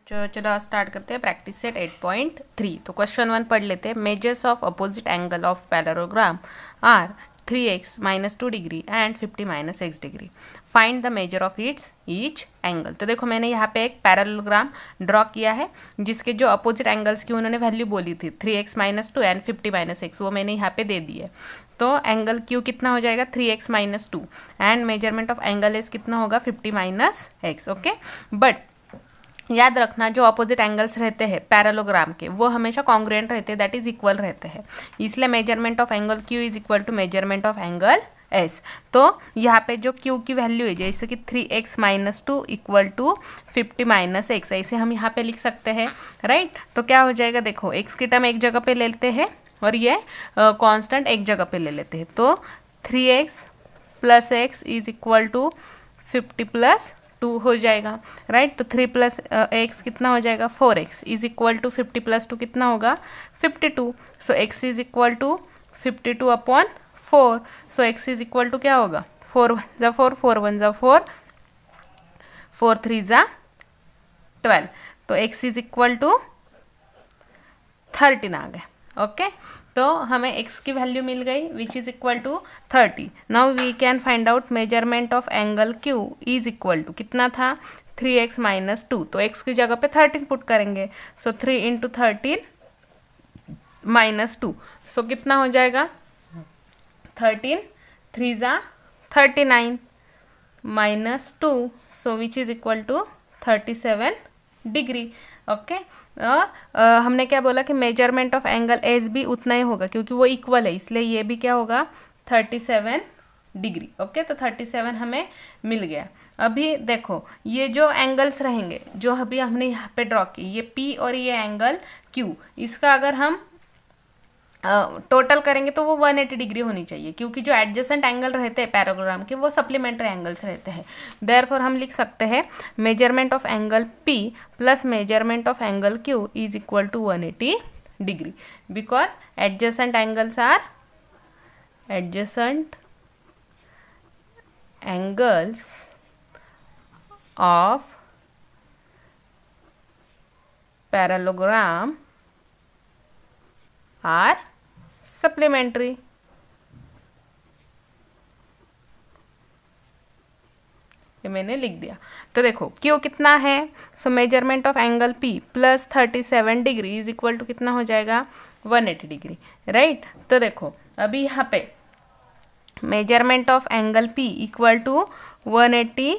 चलो स्टार्ट करते हैं प्रैक्टिस सेट 8.3। तो क्वेश्चन 1 पढ़ लेते हैं। Measures of opposite angle of parallelogram are 3x - 2 degree and 50 - x degree. Find the measure of its each angle. तो देखो मैंने यहाँ पे एक पैरेललोग्राम ड्रॉ किया है जिसके जो अपोजिट एंगल्स की उन्होंने वैल्यू बोली थी 3x - 2 एंड 50 - x, वो मैंने यहाँ पे दे दी है। तो एंगल Q कितना हो जाएगा 3x - 2 and measurement of angle S कितना होगा 50 - x। ओके, बट याद रखना जो अपोजिट एंगल्स रहते हैं पैरेललोग्राम के वो हमेशा कॉन्ग्रुएंट रहते हैं, दैट इज इक्वल रहते हैं। इसलिए measurement of angle Q is equal to measurement of angle S। तो यहाँ पे जो Q की वैल्यू है जैसे कि 3x - 2 इक्वल टू 50 - x, ऐसे हम यहाँ पे लिख सकते हैं, राइट। तो क्या हो जाएगा, देखो x की टर्म एक जगह पे लेते हैं और ये कांस्टेंट एक जगह पे ले लेते हैं। तो 3x + x is equal to 50 + 2 हो जाएगा, राइट। तो 3 + x कितना हो जाएगा 4x इज इक्वल टू 50 + 2 कितना होगा 52। So x is equal to 52/4। So x is equal to क्या होगा 4 × 1 = 4, 4 × 1 = 4, 4 × 3 = 12। तो x इज इक्वल टू 13 आ गए। ओके, तो हमें x की वैल्यू मिल गई which is equal to 30। Now we can find out measurement of angle Q is equal to कितना था 3x - 2। तो x की जगह पे 13 पुट करेंगे। सो 3 × 13 - 2, सो कितना हो जाएगा 13, 3 = 39 -2, so which is equal to 37 degree. Okay, हमने क्या बोला कि मेजरमेंट ऑफ एंगल एस भी उतना ही होगा क्योंकि वो इक्वल है, इसलिए ये भी क्या होगा 37 डिग्री। ओके, तो 37 हमें मिल गया। अभी देखो ये जो एंगल्स रहेंगे जो अभी हमने यहाँ पे ड्रॉ की, ये P और ये एंगल Q, इसका अगर हम टोटल करेंगे तो वो 180 डिग्री होनी चाहिए क्योंकि जो एडजेसेंट एंगल रहते हैं पैरेललोग्राम के वो सप्लीमेंट्री एंगल्स रहते हैं। देयरफॉर हम लिख सकते हैं measurement of angle P plus measurement of angle Q is equal to 180 degree because adjacent angles of parallelogram are supplementary. ये मैंने लिख दिया। तो देखो Q कितना है, so measurement of angle P plus 37 degree is equal to कितना हो जाएगा 180 डिग्री, राइट। तो देखो अभी यहाँ पे measurement of angle P equal to 180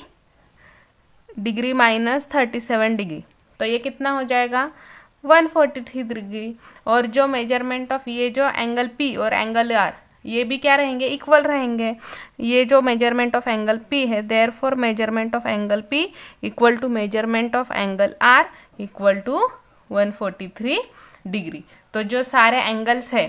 degree minus 37 degree, तो ये कितना हो जाएगा 143 डिग्री। और जो मेजरमेंट ऑफ ये जो एंगल P और एंगल R ये भी क्या रहेंगे इक्वल रहेंगे। ये जो मेजरमेंट ऑफ एंगल P है therefore measurement of angle P equal to measurement of angle R equal to 143 degree. तो जो सारे एंगल्स है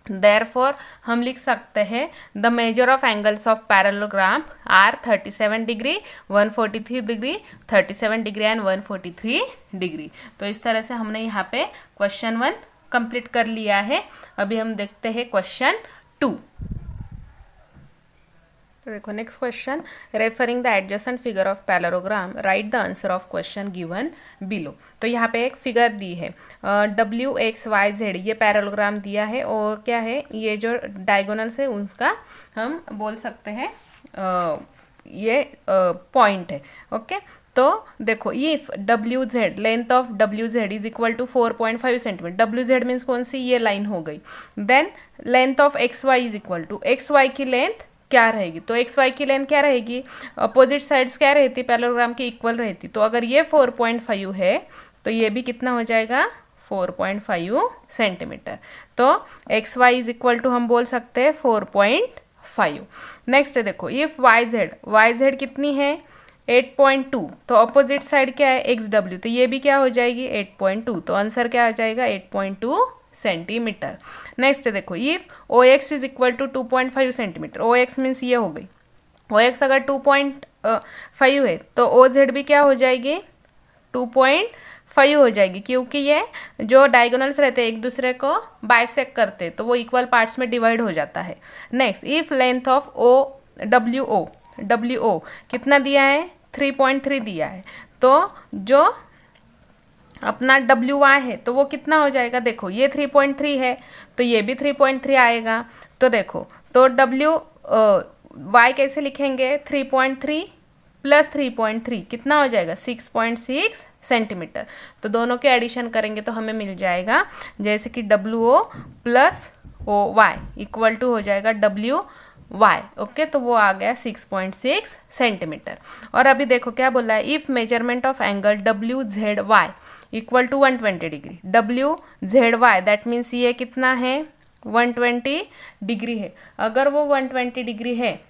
देयरफॉर हम लिख सकते हैं the measure of angles of parallelogram are 37 degree 143 degree 37 degree and 143 degree. तो इस तरह से हमने यहाँ पे क्वेश्चन 1 कंप्लीट कर लिया है। अभी हम देखते हैं क्वेश्चन 2। तो देखो next question, referring the adjacent figure of parallelogram right the answer of question given below. तो यहाँ पे एक फिगर दी है WXYZ, ये पैरेललोग्राम दिया है और क्या है ये जो डायगोनल्स है उसका हम बोल सकते हैं ये पॉइंट है। ओके, तो देखो if WZ length of WZ is equal to 4.5 centimetre, WZ means कौन सी ये लाइन हो गई, then length of XY is equal to XY की लेंथ क्या रहेगी। तो XY की लेंथ क्या रहेगी, अपोजिट साइड्स क्या रहती पैरेललोग्राम की इक्वल रहती। तो अगर ये 4.5 है तो ये भी कितना हो जाएगा 4.5 सेंटीमीटर। तो XY इज इक्वल टू हम बोल सकते हैं 4.5। नेक्स्ट देखो इफ YZ कितनी है 8.2, तो अपोजिट साइड क्या है XW, तो ये भी क्या हो जाएगी 8.2। तो आंसर क्या हो जाएगा 8.2 सेंटीमीटर। नेक्स्ट देखो if OX is equal to 2.5 centimetre, OX means ये हो गई, OX अगर 2.5 है तो OZ भी क्या हो जाएगी 2.5 हो जाएगी क्योंकि ये जो डायगोनल्स रहते हैं एक दूसरे को बाइसेक्ट करते हैं तो वो इक्वल पार्ट्स में डिवाइड हो जाता है। Next if length of WO कितना दिया है 3.3 दिया है, तो जो अपना डब्ल्यू वाई है तो वो कितना हो जाएगा, देखो ये 3.3 है तो ये भी 3.3 आएगा। तो देखो तो डब्ल्यू वाई कैसे लिखेंगे, 3.3 प्लस 3.3 कितना हो जाएगा 6.6 सेंटीमीटर। तो दोनों के एडिशन करेंगे तो हमें मिल जाएगा जैसे कि W O plus O Y equal to हो जाएगा डब्ल्यू वाई। ओके, तो वो आ गया 6.6 सेंटीमीटर। और अभी देखो क्या बोला है, if measurement of angle W Z Y equal to 120 degree, W Z Y that means ये कितना है 120 डिग्री है। अगर वो 120 डिग्री है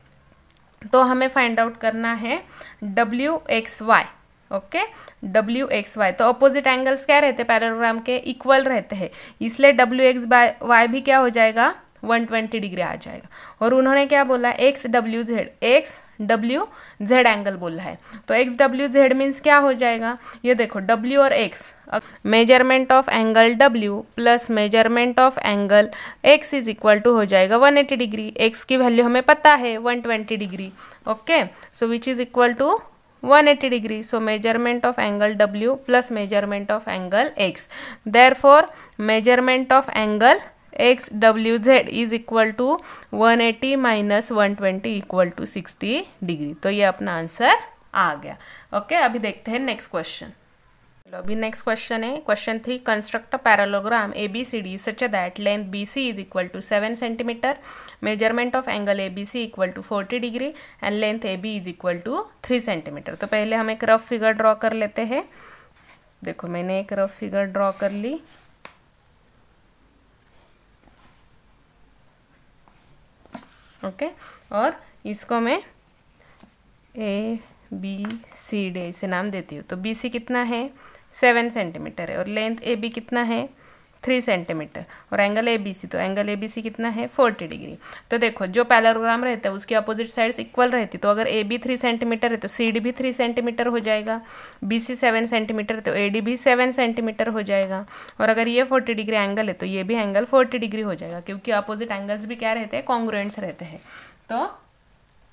तो हमें फाइंड आउट करना है W X Y. Okay, W X Y तो अपोजिट एंगल्स क्या रहते हैं पैरेललोग्राम के, इक्वल रहते हैं, इसलिए डब्ल्यू एक्स वाई भी क्या हो जाएगा 120 डिग्री आ जाएगा। और उन्होंने क्या बोला एक्स डब्ल्यू जेड एंगल बोला है, तो एक्स डब्ल्यू जेड मीन्स क्या हो जाएगा, ये देखो डब्ल्यू और X, measurement of angle W plus measurement of angle X is equal to हो जाएगा 180 डिग्री। एक्स की वैल्यू हमें पता है 120 degree. Okay, so which is equal to 180 degree. So measurement of angle W plus measurement of angle X, therefore measurement of angle X W Z is equal to 180 minus 120 equal to 60 degree. तो ये अपना answer आ गया। Okay, अभी देखते हैं next question. चलो अभी next question है question 3, construct a parallelogram ABCD such that length BC is equal to 7 centimetre, measurement of angle ABC equal to 40 degree and length AB is equal to 3 centimetre. तो पहले हम एक rough figure draw कर लेते हैं। देखो मैंने एक रफ फिगर ड्रॉ कर ली। ओके, और इसको मैं ABCD इसे नाम देती हूँ। तो BC कितना है 7 सेंटीमीटर है और लेंथ AB कितना है 3 सेंटीमीटर और एंगल ABC, तो एंगल ABC कितना है 40 डिग्री। तो देखो जो पैरेललोग्राम रहता है उसकी अपोजिट साइड्स इक्वल रहती, तो अगर AB 3 सेंटीमीटर है तो CD भी 3 सेंटीमीटर हो जाएगा, BC 7 सेंटीमीटर है तो AD भी 7 सेंटीमीटर हो जाएगा, और अगर ये 40 डिग्री एंगल है तो ये भी एंगल 40 डिग्री हो जाएगा, क्योंकि अपोजिट एंगल्स भी क्या रहते हैं कॉन्ग्रुएंट्स रहते हैं। तो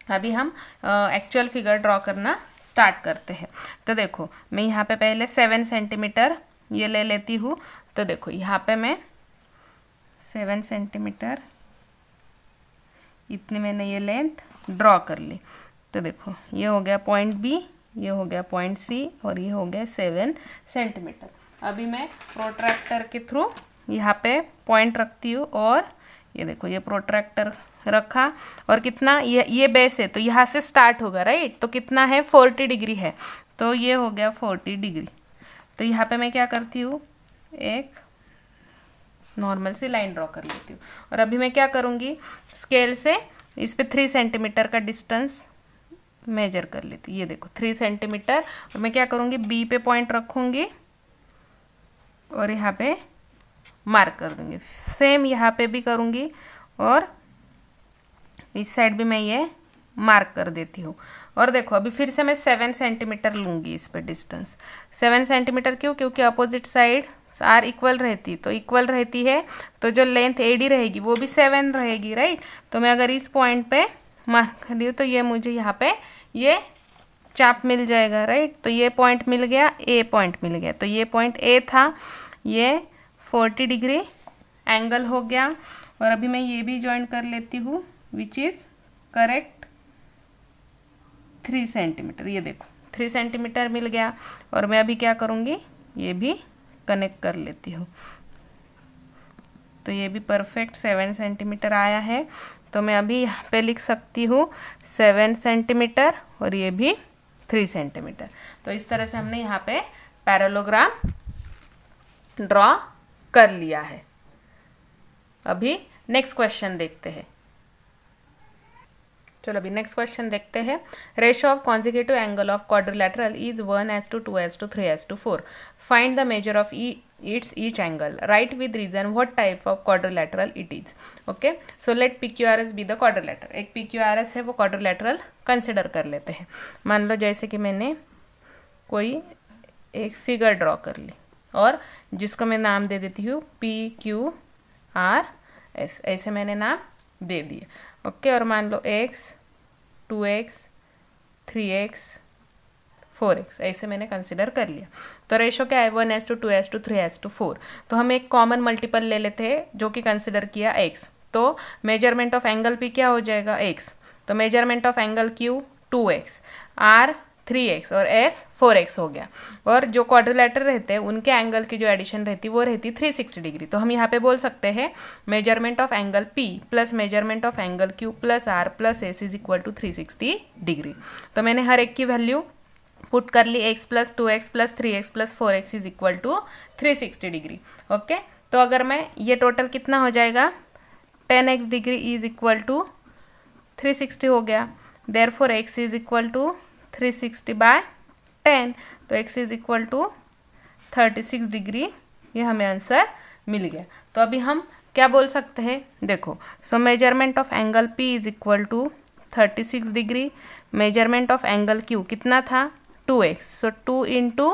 अभी हम एक्चुअल फिगर ड्रॉ करना स्टार्ट करते हैं। तो देखो मैं यहाँ पे पहले 7 सेंटीमीटर ये ले लेती हूँ। तो देखो यहाँ पे मैं 7 सेंटीमीटर इतनी मैंने ये लेंथ ड्रॉ कर ली। तो देखो ये हो गया पॉइंट B, ये हो गया पॉइंट C और ये हो गया 7 सेंटीमीटर। अभी मैं प्रोट्रैक्टर के थ्रू यहाँ पे पॉइंट रखती हूँ और ये देखो ये प्रोट्रैक्टर रखा और कितना ये बेस है तो यहाँ से स्टार्ट होगा राइट, तो कितना है 40 डिग्री है, तो ये हो गया 40 डिग्री। तो यहाँ पे मैं क्या करती हूँ एक नॉर्मल सी लाइन ड्रॉ कर लेती हूँ और अभी मैं क्या करूँगी स्केल से इस पे 3 सेंटीमीटर का डिस्टेंस मेजर कर लेती हूँ। ये देखो 3 सेंटीमीटर और मैं क्या करूँगी B पे पॉइंट रखूँगी और यहाँ पे मार्क कर दूँगी। सेम यहाँ पे भी करूँगी और इस साइड भी मैं ये मार्क कर देती हूँ। और देखो अभी फिर से मैं 7 सेंटीमीटर लूँगी इस पे डिस्टेंस। 7 सेंटीमीटर क्यों, क्योंकि अपोजिट साइड आर इक्वल रहती, तो इक्वल रहती है तो जो लेंथ AD रहेगी वो भी 7 रहेगी राइट। तो मैं अगर इस पॉइंट पे मार्क कर रही हूँ तो ये मुझे यहाँ पे ये चाप मिल जाएगा राइट। तो ये पॉइंट मिल गया, A पॉइंट मिल गया, तो ये पॉइंट A था, ये 40 डिग्री एंगल हो गया। और अभी मैं ये भी ज्वाइन कर लेती हूँ विच इज़ करेक्ट 3 सेंटीमीटर। ये देखो 3 सेंटीमीटर मिल गया और मैं अभी क्या करूँगी ये भी कनेक्ट कर लेती हूँ। तो ये भी परफेक्ट 7 सेंटीमीटर आया है। तो मैं अभी यहाँ पे लिख सकती हूँ 7 सेंटीमीटर और ये भी 3 सेंटीमीटर। तो इस तरह से हमने यहाँ पे पैरेललोग्राम ड्रॉ कर लिया है। अभी नेक्स्ट क्वेश्चन देखते हैं। चलो अभी नेक्स्ट क्वेश्चन देखते हैं। Ratio of consecutive angle of quadrilateral is 1:2, 2:3, 3:4. Find the measure of its each angle. Write with reason what type of quadrilateral it is. Okay, so let PQRS be the quadrilateral. एक PQRS है वो quadrilateral consider कर लेते हैं। मान लो जैसे कि मैंने कोई एक फिगर ड्रॉ कर ली और जिसको मैं नाम दे देती हूँ PQRS, ऐसे मैंने नाम दे दिया। ओके, और मान लो x, 2x, 3x, 4x, ऐसे मैंने कंसिडर कर लिया। तो रेशो क्या है 1:2:3:4। तो हम एक कॉमन मल्टीपल ले लेते हैं जो कि कंसिडर किया x। तो मेजरमेंट ऑफ एंगल P क्या हो जाएगा x। तो measurement of angle Q 2x, R 3x और S 4x हो गया। और जो क्वाड्रिलेटरल रहते हैं उनके एंगल की जो एडिशन रहती वो रहती 360 डिग्री। तो हम यहाँ पे बोल सकते हैं measurement of angle P plus measurement of angle Q plus R plus S is equal to 360 degree. तो मैंने हर एक की वैल्यू पुट कर ली, x plus 2x plus 3x plus 4x is equal to 360 degree. Okay, तो अगर मैं ये टोटल कितना हो जाएगा 10x degree is equal to 360 हो गया। Therefore x is equal to 360 by 10, तो x is equal to 36 degree. ये हमें आंसर मिल गया। तो अभी हम क्या बोल सकते हैं, देखो, so measurement of angle P is equal to 36 degree, measurement of angle Q कितना था 2x, सो 2 इंटू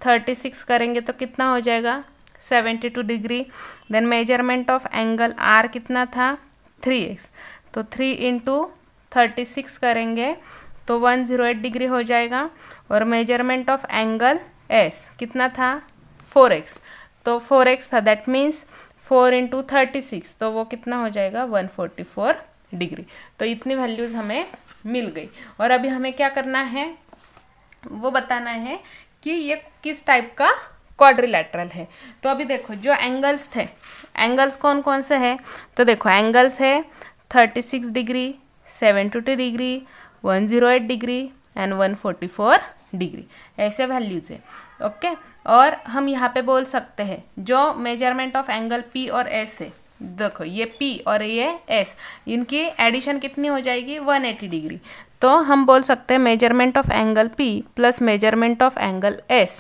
36 करेंगे तो कितना हो जाएगा 72 degree. Then measurement of angle R कितना था 3x, तो 3 इंटू 36 करेंगे तो 108 डिग्री हो जाएगा। और मेजरमेंट ऑफ एंगल S कितना था 4x, तो 4x था, दैट मीन्स 4 इंटू 36, तो वो कितना हो जाएगा 144 डिग्री। तो इतनी वैल्यूज़ हमें मिल गई। और अभी हमें क्या करना है वो बताना है कि ये किस टाइप का क्वाड्रिलेटरल है। तो अभी देखो जो एंगल्स थे, एंगल्स कौन कौन से हैं, तो देखो एंगल्स है 36 degree, 72 degree, 108 degree and 144 degree, ऐसे वैल्यूज है। ओके, और हम यहाँ पे बोल सकते हैं जो मेजरमेंट ऑफ एंगल P और S है, देखो ये P और ये S, इनकी एडिशन कितनी हो जाएगी 180 डिग्री। तो हम बोल सकते हैं measurement of angle P plus measurement of angle S,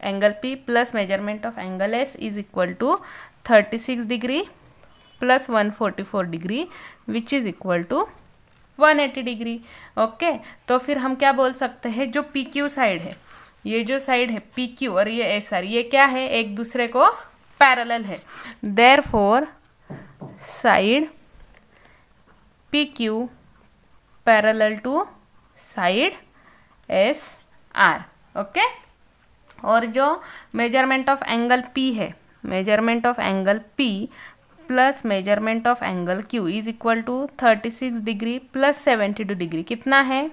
angle P plus measurement of angle S is equal to 36 degree plus 144 degree which is equal to 180 degree. Okay, तो फिर हम क्या बोल सकते हैं जो PQ साइड है, ये जो साइड है PQ और ये SR, ये क्या है एक दूसरे को पैरेलल है। Therefore side PQ parallel to side SR। Okay, और जो मेजरमेंट ऑफ एंगल P है, measurement of angle P plus measurement of angle Q is equal to 36 degree plus 72 degree, कितना है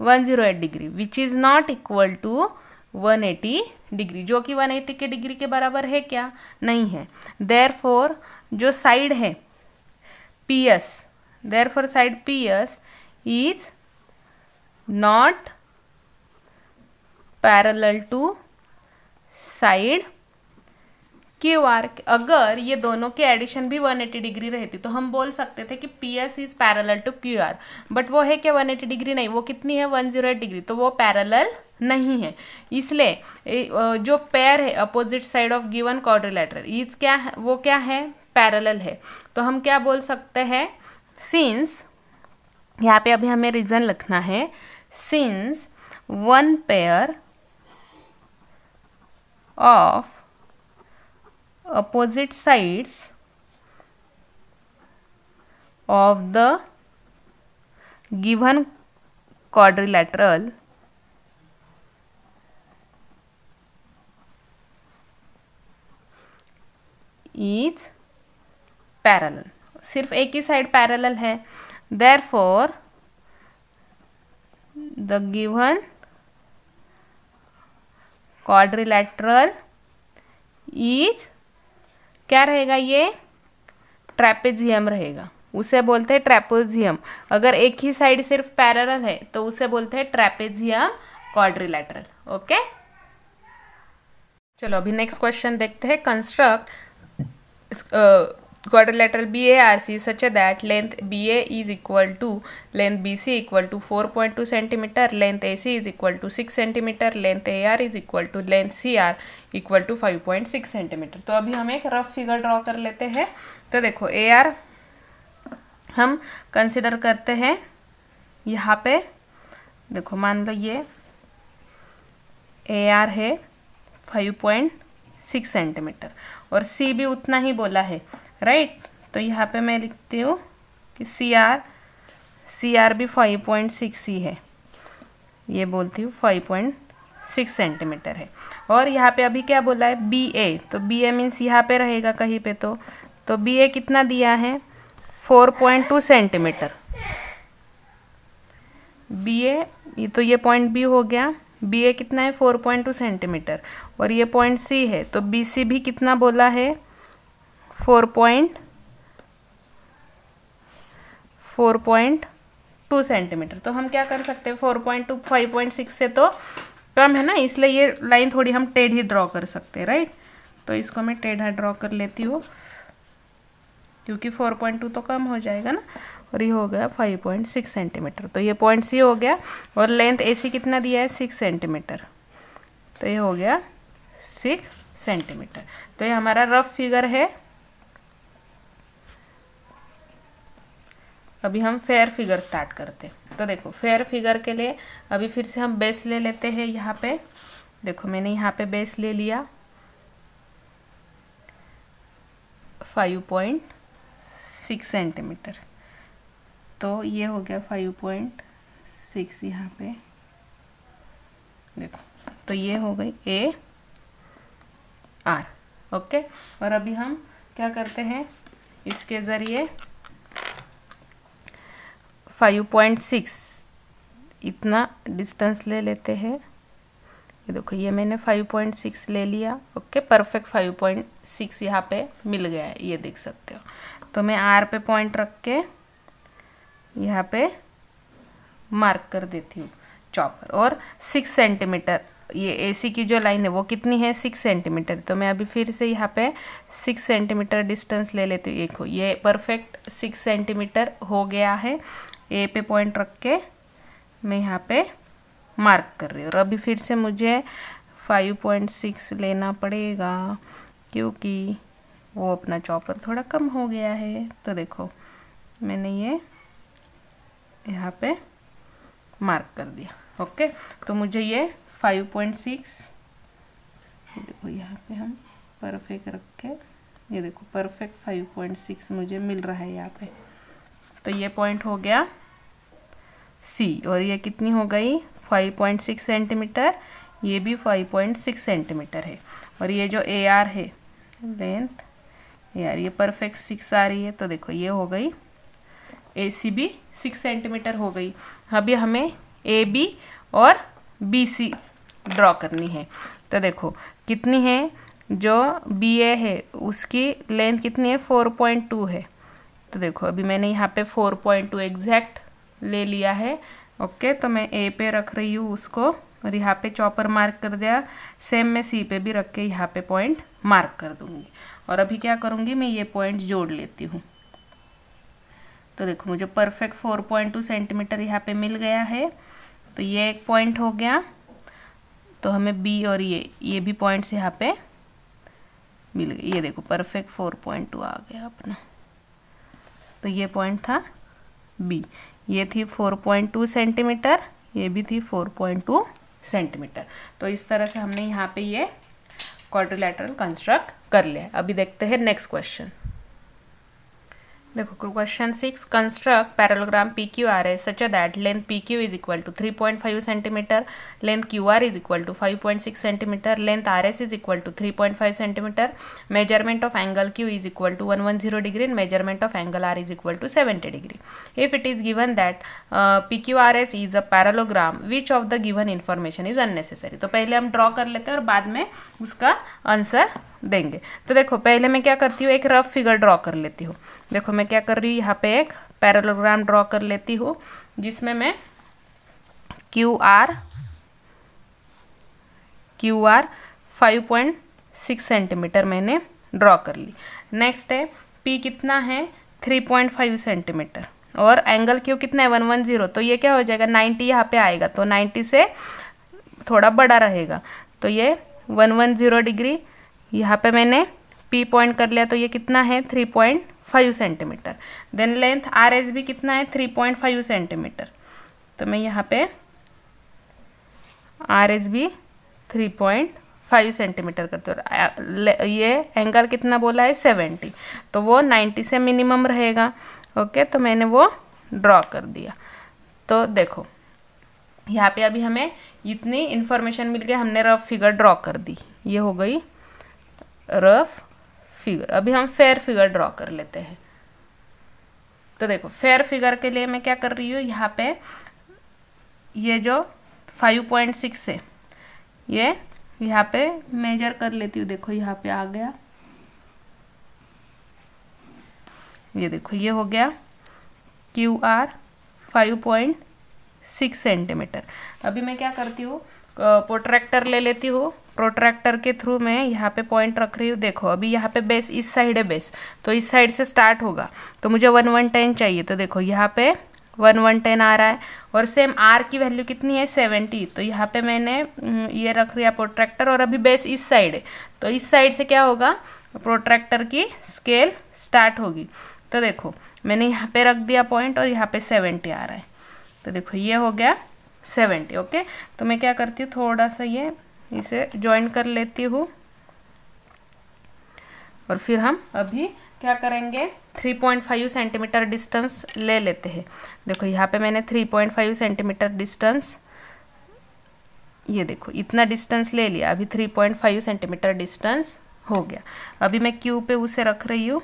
108 degree, which is not equal to 180 degree, जो कि 180 के degree के बराबर है क्या, नहीं है। देयरफॉर जो साइड है PS, therefore side PS is not parallel to side QR। अगर ये दोनों के एडिशन भी 180 डिग्री रहती तो हम बोल सकते थे कि PS is parallel to QR, but वो है क्या 180 डिग्री नहीं, वो कितनी है 108 डिग्री, तो वो पैरेलल नहीं है। इसलिए जो पेयर है opposite side of given quadrilateral is क्या है, वो क्या है पैरेलल है। तो हम क्या बोल सकते हैं, सिंस, यहाँ पे अभी हमें रीजन लिखना है, since one pair of opposite sides of the given quadrilateral is parallel, सिर्फ एक ही साइड पैरेलल है। therefore the given quadrilateral is क्या रहेगा, ये ट्रेपेजियम रहेगा, उसे बोलते हैं ट्रेपेजियम। अगर एक ही साइड सिर्फ पैरेलल है तो उसे बोलते हैं ट्रेपेजियम क्वाड्रिलेटरल। ओके, चलो अभी नेक्स्ट क्वेश्चन देखते हैं। Construct quadrilateral BARC such that length BA is equal to length BC equal to 4.2 cm, length AC is equal to 6 cm, length AR is equal to length CR equal to 5.6 cm। तो अभी हम एक rough figure draw कर लेते हैं। तो देखो AR हम कंसिडर करते हैं, यहाँ पे देखो मान लो ये AR है 5.6 सेंटीमीटर और C भी उतना ही बोला है, राइट। तो यहाँ पे मैं लिखती हूँ कि CR भी 5.6 ही है। ये बोलती हूँ 5.6 सेंटीमीटर है। और यहाँ पे अभी क्या बोला है, बी ए, तो बी ए मीन्स यहाँ पे रहेगा कहीं पे, तो बी ए कितना दिया है 4.2 सेंटीमीटर। बी ए, तो ये पॉइंट बी हो गया, बी ए कितना है 4.2 सेंटीमीटर, और ये पॉइंट सी है, तो बी सी भी कितना बोला है 4.2 सेंटीमीटर। तो हम क्या कर सकते हैं, 4.2 5.6 से तो कम है ना, इसलिए ये लाइन थोड़ी हम टेढ़ी ड्रॉ कर सकते हैं, राइट। तो इसको मैं टेढ़ा ड्रॉ कर लेती हूँ, क्योंकि 4.2 तो कम हो जाएगा ना, और ये हो गया 5.6 सेंटीमीटर। तो ये पॉइंट सी हो गया, और लेंथ ए सी कितना दिया है 6 सेंटीमीटर, तो ये हो गया 6 सेंटीमीटर। तो ये हमारा रफ फिगर है। अभी हम फेयर फिगर स्टार्ट करते हैं। तो देखो फेयर फिगर के लिए अभी फिर से हम बेस ले लेते हैं। यहाँ पे देखो मैंने यहाँ पे बेस ले लिया 5.6 सेंटीमीटर, तो ये हो गया 5.6 यहाँ पे देखो, तो ये हो गई ए आर, ओके। और अभी हम क्या करते हैं, इसके ज़रिए 5.6 इतना डिस्टेंस ले लेते हैं। ये देखो ये मैंने 5.6 ले लिया, ओके, परफेक्ट 5.6 यहाँ पे मिल गया है, ये देख सकते हो। तो मैं आर पे पॉइंट रख के यहाँ पे मार्क कर देती हूँ चॉपर, और 6 सेंटीमीटर ये एसी की जो लाइन है वो कितनी है 6 सेंटीमीटर। तो मैं अभी फिर से यहाँ पे 6 सेंटीमीटर डिस्टेंस ले लेती हूँ। देखो ये परफेक्ट 6 सेंटीमीटर हो गया है। ए पे पॉइंट रख के मैं यहाँ पे मार्क कर रही हूँ, और अभी फिर से मुझे 5.6 लेना पड़ेगा, क्योंकि वो अपना चॉपर थोड़ा कम हो गया है। तो देखो मैंने ये यहाँ पे मार्क कर दिया, ओके। तो मुझे ये 5.6 देखो यहाँ पे हम परफेक्ट रख के, ये देखो परफेक्ट 5.6 मुझे मिल रहा है यहाँ पे। तो ये पॉइंट हो गया सी, और ये कितनी हो गई 5.6 सेंटीमीटर, ये भी 5.6 सेंटीमीटर है। और ये जो ए आर है लेंथ यार, ये परफेक्ट 6 आ रही है। तो देखो ये हो गई ए सी भी 6 सेंटीमीटर हो गई। अभी हमें ए बी और बी सी ड्रॉ करनी है। तो देखो कितनी है, जो बी ए है उसकी लेंथ कितनी है 4.2 है। तो देखो अभी मैंने यहाँ पे 4.2 एग्जैक्ट ले लिया है, ओके। तो मैं ए पे रख रही हूँ उसको, और यहाँ पे चॉपर मार्क कर दिया। सेम मैं सी पे भी रख के यहाँ पे पॉइंट मार्क कर दूँगी। और अभी क्या करूँगी, मैं ये पॉइंट जोड़ लेती हूँ। तो देखो मुझे परफेक्ट 4.2 सेंटीमीटर यहाँ पे मिल गया है। तो ये एक पॉइंट हो गया। तो हमें बी और ये भी पॉइंट्स यहाँ पे मिल गए। ये देखो परफेक्ट 4.2 आ गया अपना। तो ये पॉइंट था बी, ये थी 4.2 सेंटीमीटर, ये भी थी 4.2 सेंटीमीटर। तो इस तरह से हमने यहाँ पे ये क्वाड्रिलेटरल कंस्ट्रक्ट कर लिया। अभी देखते हैं नेक्स्ट क्वेश्चन। देखो question 6, construct parallelogram P Q R S such that length P Q is equal to 3.5 centimetre, length Q R is equal to 5.6 centimetre, length R S is equal to 3.5 centimetre, measurement of angle Q is equal to 110 degree and measurement of angle R is equal to 70 degree. If it is given that P Q R S is a parallelogram, which of the given information is unnecessary. तो पहले हम draw कर लेते हैं और बाद में उसका आंसर देंगे। तो देखो पहले मैं क्या करती हूँ, एक रफ फिगर ड्रॉ कर लेती हूँ। देखो मैं क्या कर रही हूँ, यहाँ पे एक पैरेललोग्राम ड्रॉ कर लेती हूँ, जिसमें मैं क्यू आर 5.6 सेंटीमीटर मैंने ड्रॉ कर ली। नेक्स्ट है पी कितना है 3.5 सेंटीमीटर, और एंगल क्यू कितना है 110। तो ये क्या हो जाएगा 90 यहाँ पे आएगा, तो 90 से थोड़ा बड़ा रहेगा। तो ये 110 डिग्री यहाँ पे मैंने पी पॉइंट कर लिया। तो ये कितना है 3.5 centimetre. Then length R S भी कितना है 3.5 सेंटीमीटर। तो मैं यहाँ पे आर एस भी 3.5 सेंटीमीटर करते हो। ये एंगल कितना बोला है 70, तो वो 90 से मिनिमम रहेगा, ओके। तो मैंने वो ड्रॉ कर दिया। तो देखो यहाँ पे अभी हमें इतनी इन्फॉर्मेशन मिल गई, हमने रफ फिगर ड्रॉ कर दी। ये हो गई रफ फिगर। अभी हम फेयर फिगर ड्रॉ कर लेते हैं। तो देखो फेयर फिगर के लिए मैं क्या कर रही हूँ, यहाँ पे ये जो 5.6 है ये यहाँ पे मेजर कर लेती हूँ। देखो यहाँ पे आ गया, ये देखो ये हो गया QR 5.6 सेंटीमीटर। अभी मैं क्या करती हूँ, प्रोट्रैक्टर ले लेती हूँ। प्रोट्रैक्टर के थ्रू मैं यहाँ पे पॉइंट रख रही हूँ। देखो अभी यहाँ पे बेस इस साइड है, बेस तो इस साइड से स्टार्ट होगा, तो मुझे 110 चाहिए। तो देखो यहाँ पे 110 आ रहा है, और सेम R की वैल्यू कितनी है 70। तो यहाँ पे मैंने ये रख लिया प्रोट्रैक्टर, और अभी बेस इस साइड है, तो इस साइड से क्या होगा, प्रोट्रैक्टर की स्केल स्टार्ट होगी। तो देखो मैंने यहाँ पे रख दिया पॉइंट, और यहाँ पे 70 आ रहा है। तो देखो ये हो गया 70। ओके, तो मैं क्या करती हूँ, थोड़ा सा ये इसे ज्वाइन कर लेती हूँ, और फिर हम अभी क्या करेंगे, 3.5 सेंटीमीटर डिस्टेंस ले लेते हैं। देखो यहाँ पे मैंने 3.5 सेंटीमीटर डिस्टेंस, ये देखो इतना डिस्टेंस ले लिया। अभी 3.5 सेंटीमीटर डिस्टेंस हो गया। अभी मैं Q पे उसे रख रही हूँ,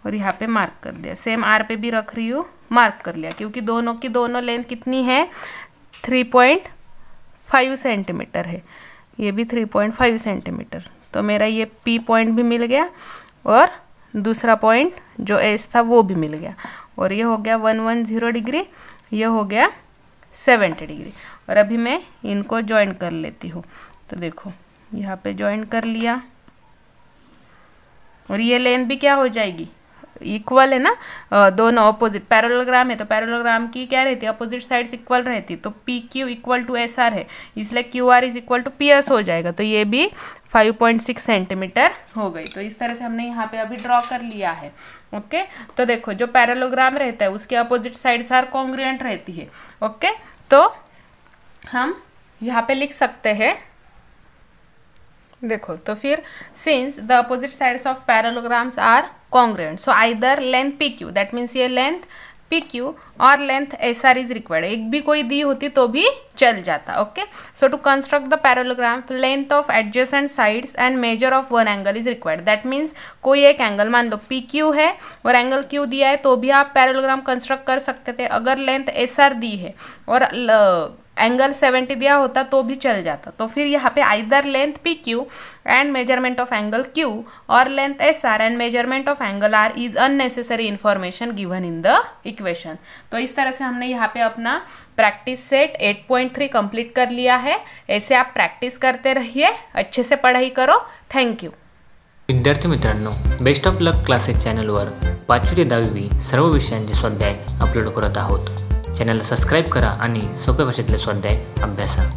और यहाँ पे मार्क कर दिया। सेम R पे भी रख रही हूँ, मार्क कर लिया, क्योंकि दोनों की दोनों लेंथ कितनी है, 3.5 सेंटीमीटर है, ये भी 3.5 सेंटीमीटर। तो मेरा ये P पॉइंट भी मिल गया, और दूसरा पॉइंट जो S था वो भी मिल गया, और ये हो गया 110 डिग्री, ये हो गया 70 डिग्री। और अभी मैं इनको ज्वाइन कर लेती हूँ। तो देखो यहाँ पे ज्वाइन कर लिया, और ये लेंथ भी क्या हो जाएगी, इक्वल है ना, दोनों ऑपोजिट पैरेललोग्राम है, तो पैरेललोग्राम की क्या रहती है, अपोजिट साइड्स इक्वल रहती, तो PQ इक्वल टू SR है, इसलिए QR is equal to PS हो जाएगा। तो ये भी 5.6 सेंटीमीटर हो गई। तो इस तरह से हमने यहाँ पे अभी ड्रॉ कर लिया है। ओके, तो देखो जो पैरेललोग्राम रहता है उसके अपोजिट साइड्स आर कॉन्ग्रुएंट रहती है। ओके, तो हम यहाँ पे लिख सकते हैं, देखो तो फिर since the opposite sides of parallelograms are congruent, so either length PQ, that means ये length PQ और length SR is required। एक भी कोई दी होती तो भी चल जाता। Okay, so to construct the parallelogram, length of adjacent sides and measure of one angle is required। that means कोई एक एंगल, मान लो PQ है और एंगल Q दिया है, तो भी आप पैरेललोग्राम कंस्ट्रक्ट कर सकते थे। अगर लेंथ SR दी है और एंगल 70 दिया होता तो भी चल जाता। तो फिर यहाँ पे either length PQ and measurement of angle Q और length SR and measurement of angle R is unnecessary information given in the equation. तो इस तरह से हमने यहाँ पे अपना प्रैक्टिस सेट 8.3 कंप्लीट कर लिया है। ऐसे आप प्रैक्टिस करते रहिए, अच्छे से पढ़ाई करो। Thank you. विद्यार्थी मित्रांनो, बेस्ट ऑफ लक क्लासेस चॅनलवर 5वी ते 10वी सर्व विषयांचे स्वाध्याय अपलोड करत आहोत। चॅनलला सबस्क्राईब करा आणि सोप्या भाषेतले स्वाध्याय अभ्यासा।